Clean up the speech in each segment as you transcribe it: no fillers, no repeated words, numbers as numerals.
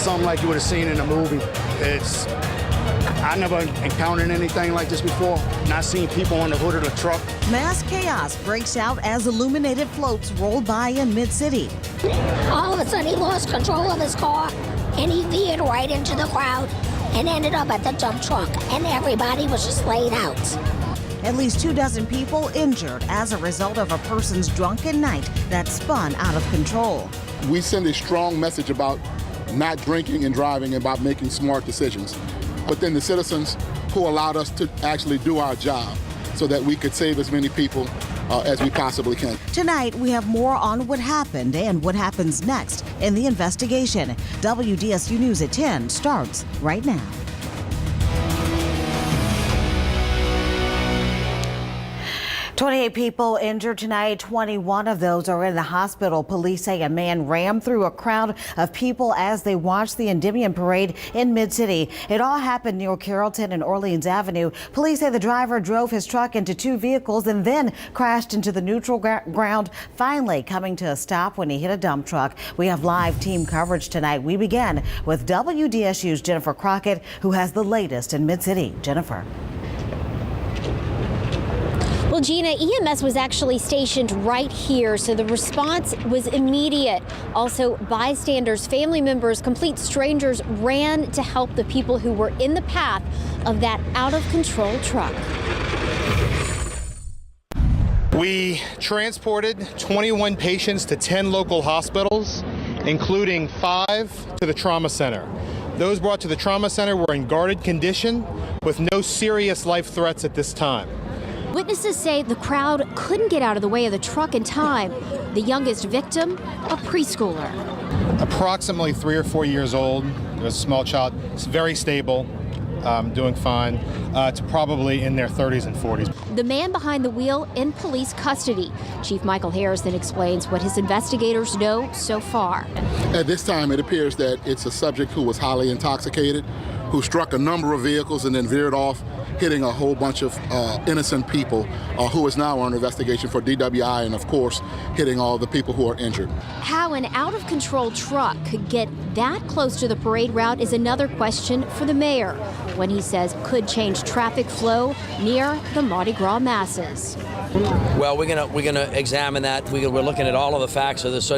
something like you would have seen in a movie. I never encountered anything like this before. Not seeing people on the hood of the truck. Mass chaos breaks out as illuminated floats roll by in Mid-City. All of a sudden, he lost control of his car, and he veered right into the crowd and ended up at the dump truck, and everybody was just laid out. At least 24 people injured as a result of a person's drunken night that spun out of control. We send a strong message about not drinking and driving, about making smart decisions. But then the citizens who allowed us to actually do our job so that we could save as many people as we possibly can. Tonight, we have more on what happened and what happens next in the investigation. WDSU News at 10 starts right now. 28 people injured tonight. 21 of those are in the hospital. Police say a man rammed through a crowd of people as they watched the Endymion parade in Mid-City. It all happened near Carrollton and Orleans Avenue. Police say the driver drove his truck into two vehicles and then crashed into the neutral ground, finally coming to a stop when he hit a dump truck. We have live team coverage tonight. We begin with WDSU's Jennifer Crockett, who has the latest in Mid-City. Jennifer. Well, Gina, EMS was actually stationed right here, so the response was immediate. Also, bystanders, family members, complete strangers ran to help the people who were in the path of that out-of-control truck. We transported 21 patients to 10 local hospitals, including 5 to the trauma center. Those brought to the trauma center were in guarded condition with no serious life threats at this time. Witnesses say the crowd couldn't get out of the way of the truck in time. The youngest victim, a preschooler. Approximately 3 or 4 years old. There's a small child. It's very stable, doing fine. It's probably in their 30s and 40s. The man behind the wheel in police custody. Chief Michael Harris then explains what his investigators know so far. At this time, it appears that it's a subject who was highly intoxicated, who struck a number of vehicles and then veered off, hitting a whole bunch of innocent people, who is now under investigation for DWI and, of course, hitting all the people who are injured. How an out-of-control truck could get that close to the parade route is another question for the mayor, when he says could change traffic flow near the Mardi Gras masses. Well, we're gonna examine that. We're looking at all of the facts of this.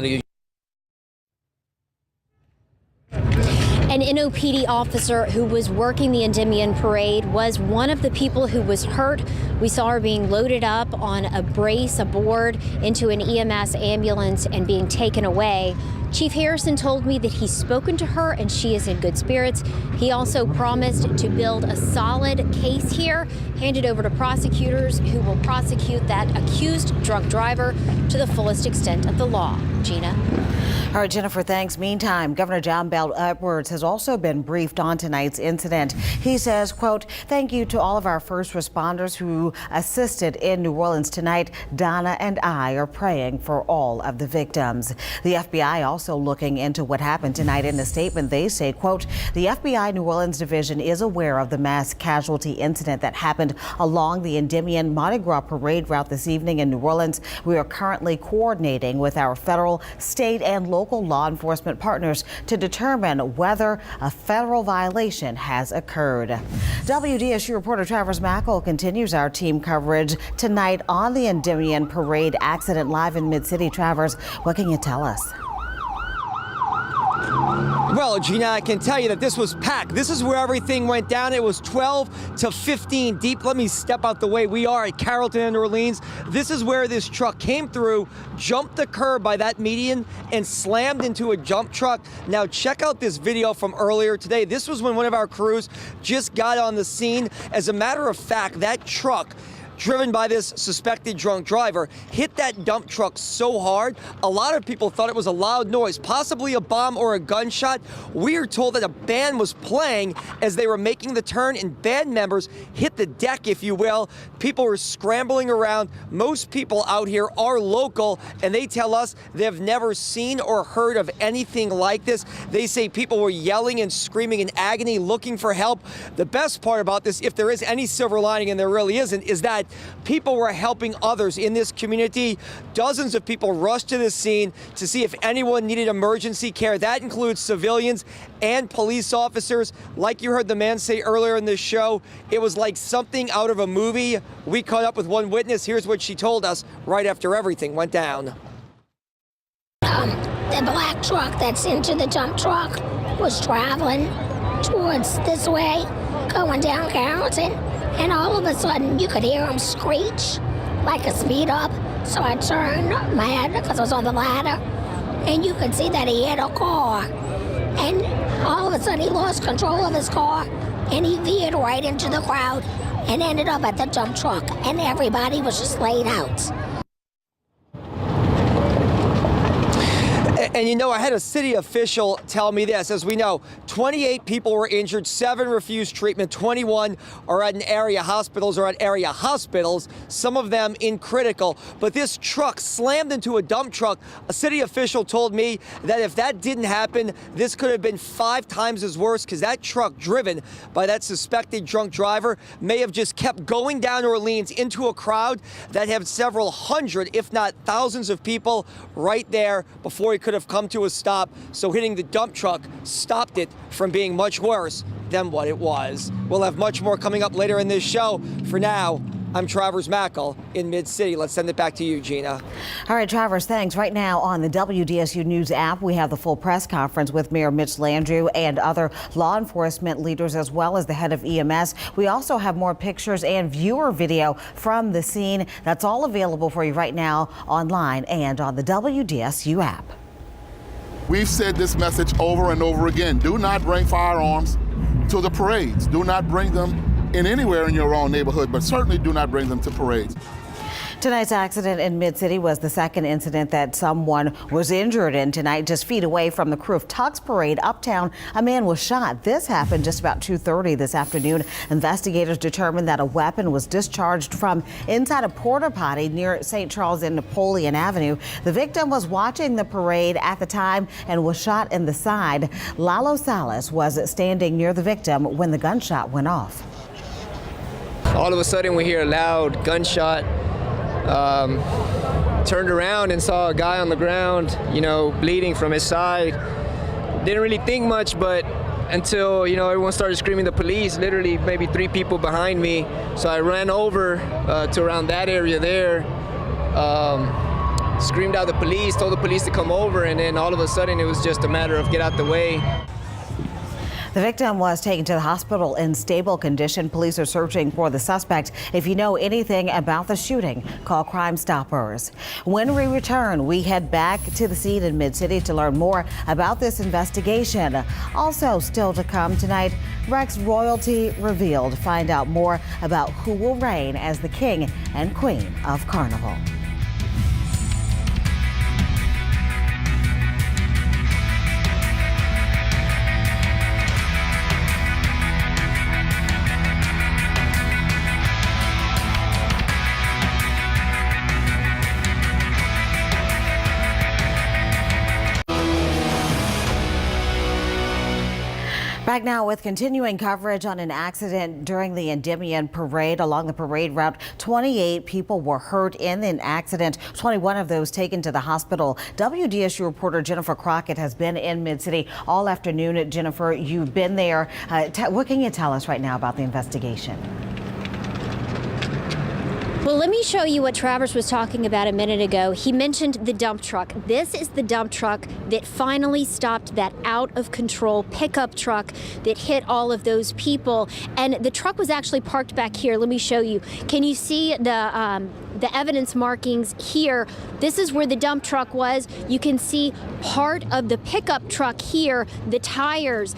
An NOPD officer who was working the Endymion parade was one of the people who was hurt. We saw her being loaded up on a brace aboard into an EMS ambulance and being taken away. Chief Harrison told me that he's spoken to her and she is in good spirits. He also promised to build a solid case here, hand it over to prosecutors who will prosecute that accused drunk driver to the fullest extent of the law. Gina. All right, Jennifer, thanks. Meantime, Governor John Bel Edwards has also been briefed on tonight's incident. He says, quote, "Thank you to all of our first responders who assisted in New Orleans tonight. Donna and I are praying for all of the victims." The FBI also looking into what happened tonight. In a statement, they say, quote, "The FBI New Orleans division is aware of the mass casualty incident that happened along the Endymion Mardi Gras parade route this evening in New Orleans. We are currently coordinating with our federal, state, and local law enforcement partners to determine whether a federal violation has occurred." WDSU reporter Travers Mackle continues our team coverage tonight on the Endymion parade accident live in Mid-City. Travers, what can you tell us? Well, Gina, I can tell you that this was packed. This is where everything went down. It was 12 to 15 deep. Let me step out the way. We are at Carrollton and Orleans. This is where this truck came through, jumped the curb by that median, and slammed into a dump truck. Now, check out this video from earlier today. This was when one of our crews just got on the scene. As a matter of fact, that truck, driven by this suspected drunk driver, hit that dump truck so hard, a lot of people thought it was a loud noise, possibly a bomb or a gunshot. We are told that a band was playing as they were making the turn, and band members hit the deck, if you will. People were scrambling around. Most people out here are local, and they tell us they've never seen or heard of anything like this. They say people were yelling and screaming in agony, looking for help. The best part about this, if there is any silver lining, and there really isn't, is that event. People were helping others in this community. Dozens of people rushed to the scene to see if anyone needed emergency care. That includes civilians and police officers. Like you heard the man say earlier in this show, it was like something out of a movie. We caught up with one witness. Here's what she told us right after everything went down. The black truck that's into the dump truck was traveling towards this way, going down Carrollton, and all of a sudden you could hear him screech like a speed up. So I turned my head because I was on the ladder, and you could see that he hit a car. And all of a sudden he lost control of his car, and he veered right into the crowd and ended up at the dump truck, and everybody was just laid out. And you know, I had a city official tell me this. As we know, 28 people were injured, 7 refused treatment, 21 are at area hospitals, some of them in critical. But this truck slammed into a dump truck. A city official told me that if that didn't happen, this could have been 5 times as worse, because that truck, driven by that suspected drunk driver, may have just kept going down Orleans into a crowd that had several hundred, if not thousands of people right there before he could have come to a stop. So hitting the dump truck stopped it from being much worse than what it was. We'll have much more coming up later in this show. For now, I'm Travers Mackel in Mid-City. Let's send it back to you, Gina. All right, Travers, thanks. Right now on the WDSU News app, we have the full press conference with Mayor Mitch Landrieu and other law enforcement leaders, as well as the head of EMS. We also have more pictures and viewer video from the scene. That's all available for you right now online and on the WDSU app. We've said this message over and over again. Do not bring firearms to the parades. Do not bring them in anywhere in your own neighborhood, but certainly do not bring them to parades. Tonight's accident in Mid-City was the second incident that someone was injured in tonight. Just feet away from the Krewe of Tucks parade uptown, a man was shot. This happened just about 2:30 this afternoon. Investigators determined that a weapon was discharged from inside a porta potty near St. Charles and Napoleon Avenue. The victim was watching the parade at the time and was shot in the side. Lalo Salas was standing near the victim when the gunshot went off. All of a sudden we hear a loud gunshot. Turned around and saw a guy on the ground, bleeding from his side. Didn't really think much, but until, everyone started screaming the police, literally maybe 3 people behind me. So I ran over to around that area there, screamed out the police, told the police to come over, and then all of a sudden it was just a matter of get out the way. The victim was taken to the hospital in stable condition. Police are searching for the suspect. If you know anything about the shooting, call Crime Stoppers. When we return, we head back to the scene in Mid-City to learn more about this investigation. Also still to come tonight, Rex royalty revealed. Find out more about who will reign as the king and queen of Carnival. Back now with continuing coverage on an accident during the Endymion parade. Along the parade route, 28 people were hurt in an accident, 21 of those taken to the hospital. WDSU reporter Jennifer Crockett has been in Mid-City all afternoon. Jennifer, you've been there. What can you tell us right now about the investigation? Well, let me show you what Travers was talking about a minute ago. He mentioned the dump truck. This is the dump truck that finally stopped that out-of-control pickup truck that hit all of those people. And the truck was actually parked back here. Let me show you. Can you see the evidence markings here? This is where the dump truck was. You can see part of the pickup truck here, the tires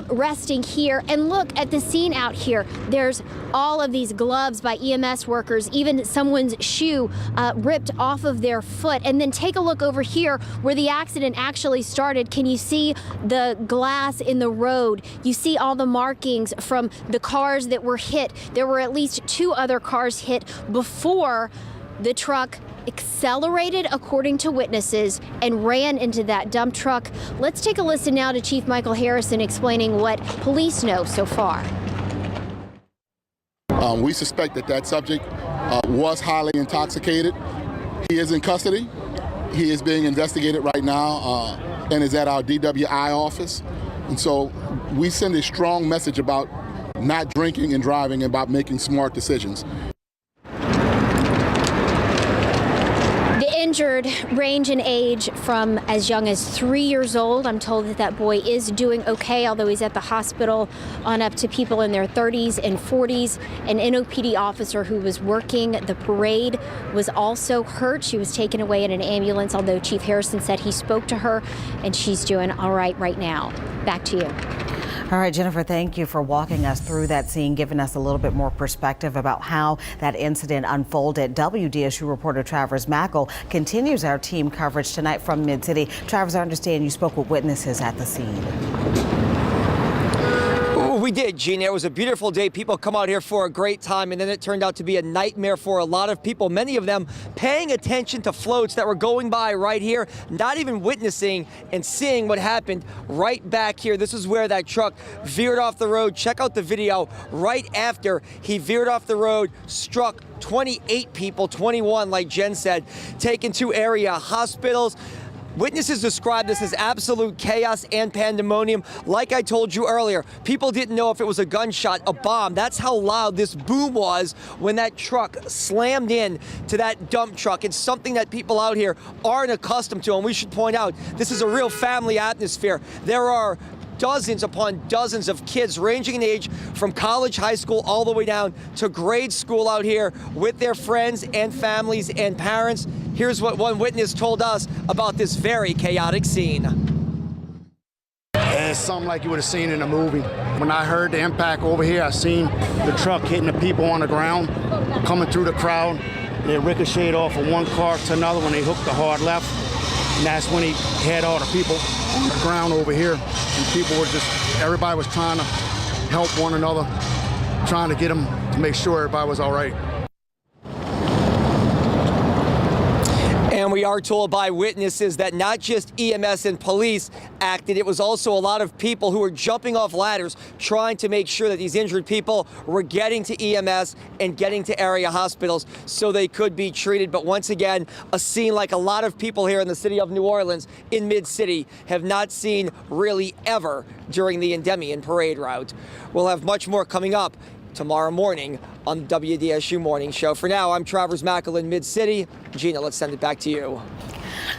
resting here. And look at the scene out here. There's all of these gloves by EMS workers, even someone's shoe ripped off of their foot. And then take a look over here where the accident actually started. Can you see the glass in the road? You see all the markings from the cars that were hit. There were at least 2 other cars hit before the truck accelerated, according to witnesses, and ran into that dump truck. Let's take a listen now to Chief Michael Harrison explaining what police know so far. We suspect that subject was highly intoxicated. He is in custody. He is being investigated right now and is at our DWI office. And so we send a strong message about not drinking and driving and about making smart decisions. The injured range in age from as young as 3 years old. I'm told that that boy is doing okay, although he's at the hospital, on up to people in their 30s and 40s. An NOPD officer who was working the parade was also hurt. She was taken away in an ambulance, although Chief Harrison said he spoke to her and she's doing all right now. Back to you. All right, Jennifer, thank you for walking us through that scene, giving us a little bit more perspective about how that incident unfolded. WDSU reporter Travers Mackle continues our team coverage tonight from Mid-City. Travers, I understand you spoke with witnesses at the scene. We did, Gina. It was a beautiful day. People come out here for a great time, and then it turned out to be a nightmare for a lot of people, many of them paying attention to floats that were going by right here, not even witnessing and seeing what happened right back here. This is where that truck veered off the road. Check out the video right after he veered off the road, struck 28 people, 21, like Jen said, taken to area hospitals. Witnesses described this as absolute chaos and pandemonium. Like I told you earlier, people didn't know if it was a gunshot, a bomb. That's how loud this boom was when that truck slammed in to that dump truck. It's something that people out here aren't accustomed to, and we should point out, this is a real family atmosphere. There are dozens upon dozens of kids ranging in age from college, high school, all the way down to grade school out here with their friends and families and parents. Here's what one witness told us about this very chaotic scene. It's something like you would have seen in a movie. When I heard the impact over here, I seen the truck hitting the people on the ground, coming through the crowd. They ricocheted off of one car to another when they hooked the hard left. And that's when he had all the people on the ground over here. And people were everybody was trying to help one another, trying to get them to make sure everybody was all right. And we are told by witnesses that not just EMS and police acted, it was also a lot of people who were jumping off ladders trying to make sure that these injured people were getting to EMS and getting to area hospitals so they could be treated. But once again, a scene like a lot of people here in the city of New Orleans in Mid-City have not seen really ever during the Endymion parade route. We'll have much more coming up tomorrow morning on the WDSU Morning Show. For now, I'm Travers Mackle in Mid-City. Gina, let's send it back to you.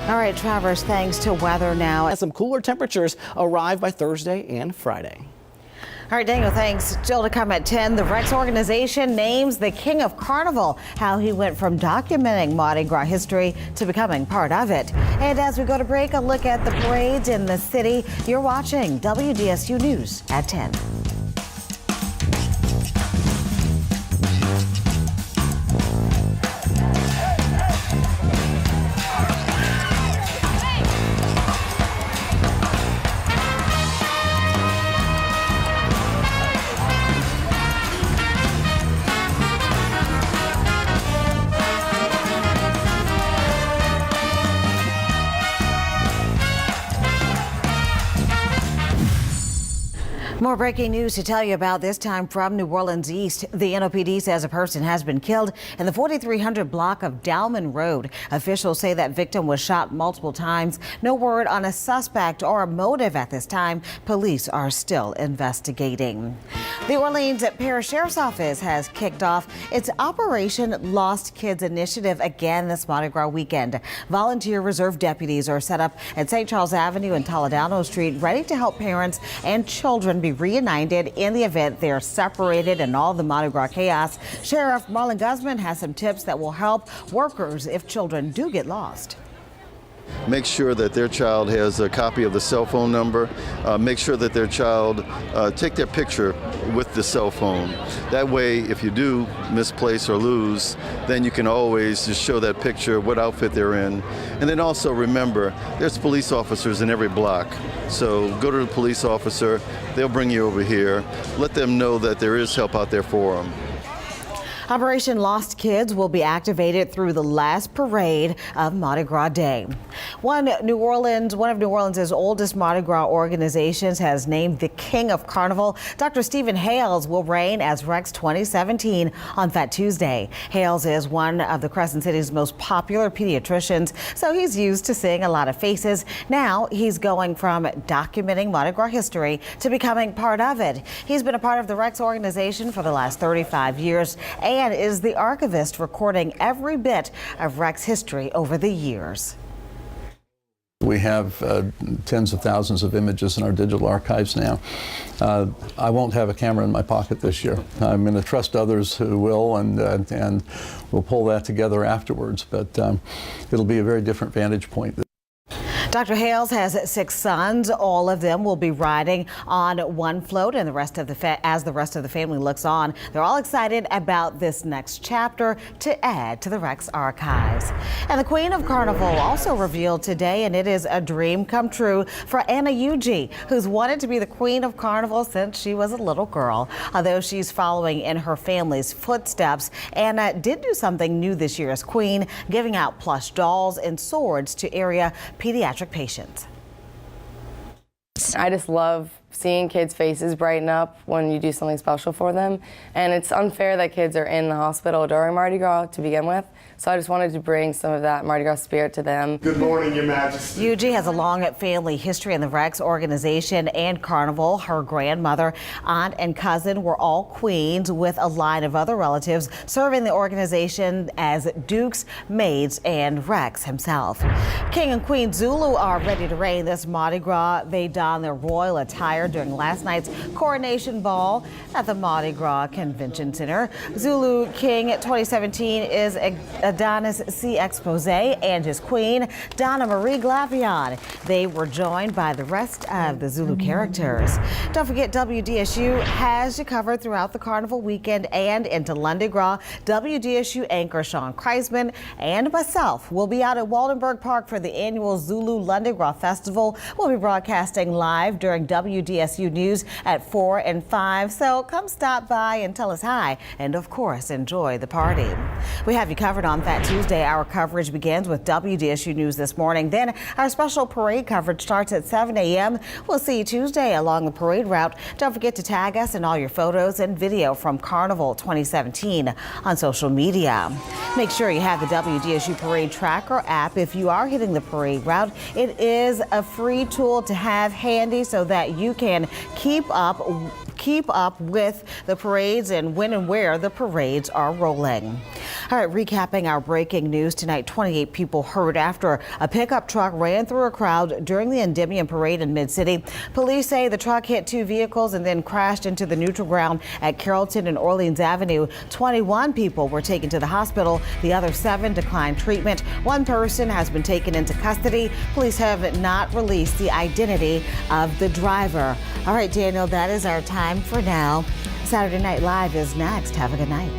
All right, Travers, thanks to weather now. Some cooler temperatures arrive by Thursday and Friday. All right, Daniel, thanks. Still to come at 10, the Rex organization names the King of Carnival, how he went from documenting Mardi Gras history to becoming part of it. And as we go to break, a look at the parades in the city. You're watching WDSU News at 10. More breaking news to tell you about, this time from New Orleans East. The NOPD says a person has been killed in the 4300 block of Dalman Road. Officials say that victim was shot multiple times. No word on a suspect or a motive at this time. Police are still investigating. The Orleans Parish Sheriff's Office has kicked off its Operation Lost Kids initiative again this Mardi Gras weekend. Volunteer reserve deputies are set up at St. Charles Avenue and Toledano Street, ready to help parents and children be reunited in the event they are separated in all the Mardi Gras chaos. Sheriff Marlon Guzman has some tips that will help workers if children do get lost. Make sure that their child has a copy of the cell phone number. Make sure that their child take their picture with the cell phone. That way, if you do misplace or lose, then you can always just show that picture, what outfit they're in. And then also remember, there's police officers in every block. So go to the police officer, they'll bring you over here. Let them know that there is help out there for them. Operation Lost Kids will be activated through the last parade of Mardi Gras Day. One of New Orleans' oldest Mardi Gras organizations has named the King of Carnival. Dr. Stephen Hales will reign as Rex 2017 on Fat Tuesday. Hales is one of the Crescent City's most popular pediatricians, so he's used to seeing a lot of faces. Now he's going from documenting Mardi Gras history to becoming part of it. He's been a part of the Rex organization for the last 35 years and is the archivist recording every bit of Rex history over the years. We have tens of thousands of images in our digital archives now. I won't have a camera in my pocket this year. I'm going to trust others who will, and we'll pull that together afterwards. But it'll be a very different vantage point. Dr. Hales has 6 sons. All of them will be riding on one float, and as the rest of the family looks on, they're all excited about this next chapter to add to the Rex archives. And the Queen of Carnival also revealed today, and it is a dream come true for Anna Yuji, who's wanted to be the Queen of Carnival since she was a little girl. Although she's following in her family's footsteps, Anna did do something new this year as Queen, giving out plush dolls and swords to area pediatric patients. I just love seeing kids' faces brighten up when you do something special for them. And it's unfair that kids are in the hospital during Mardi Gras to begin with. So I just wanted to bring some of that Mardi Gras spirit to them. Good morning, Your Majesty. Yuji has a long family history in the Rex organization and Carnival. Her grandmother, aunt, and cousin were all queens, with a line of other relatives serving the organization as dukes, maids, and Rex himself. King and Queen Zulu are ready to reign this Mardi Gras. They don their royal attire during last night's coronation ball at the Mardi Gras Convention Center. Zulu King 2017 is Adonis C. Expose and his queen, Donna Marie Glavion. They were joined by the rest of the Zulu characters. Don't forget, WDSU has you covered throughout the carnival weekend and into Mardi Gras. WDSU anchor Sean Kreisman and myself will be out at Waldenberg Park for the annual Zulu Mardi Gras Festival. We'll be broadcasting live during WDSU News at 4 and 5, so come stop by and tell us hi, and of course enjoy the party. We have you covered on Fat Tuesday. Our coverage begins with WDSU News this morning. Then our special parade coverage starts at 7 a.m. We'll see you Tuesday along the parade route. Don't forget to tag us in all your photos and video from Carnival 2017 on social media. Make sure you have the WDSU Parade Tracker app if you are hitting the parade route. It is a free tool to have handy so that you can keep up with the parades and when and where the parades are rolling. All right, recapping our breaking news tonight, 28 people hurt after a pickup truck ran through a crowd during the Endymion parade in Mid-City. Police say the truck hit 2 vehicles and then crashed into the neutral ground at Carrollton and Orleans Avenue. 21 people were taken to the hospital. The other 7 declined treatment. 1 person has been taken into custody. Police have not released the identity of the driver. All right, Daniel, that is our time for now. Saturday Night Live is next. Have a good night.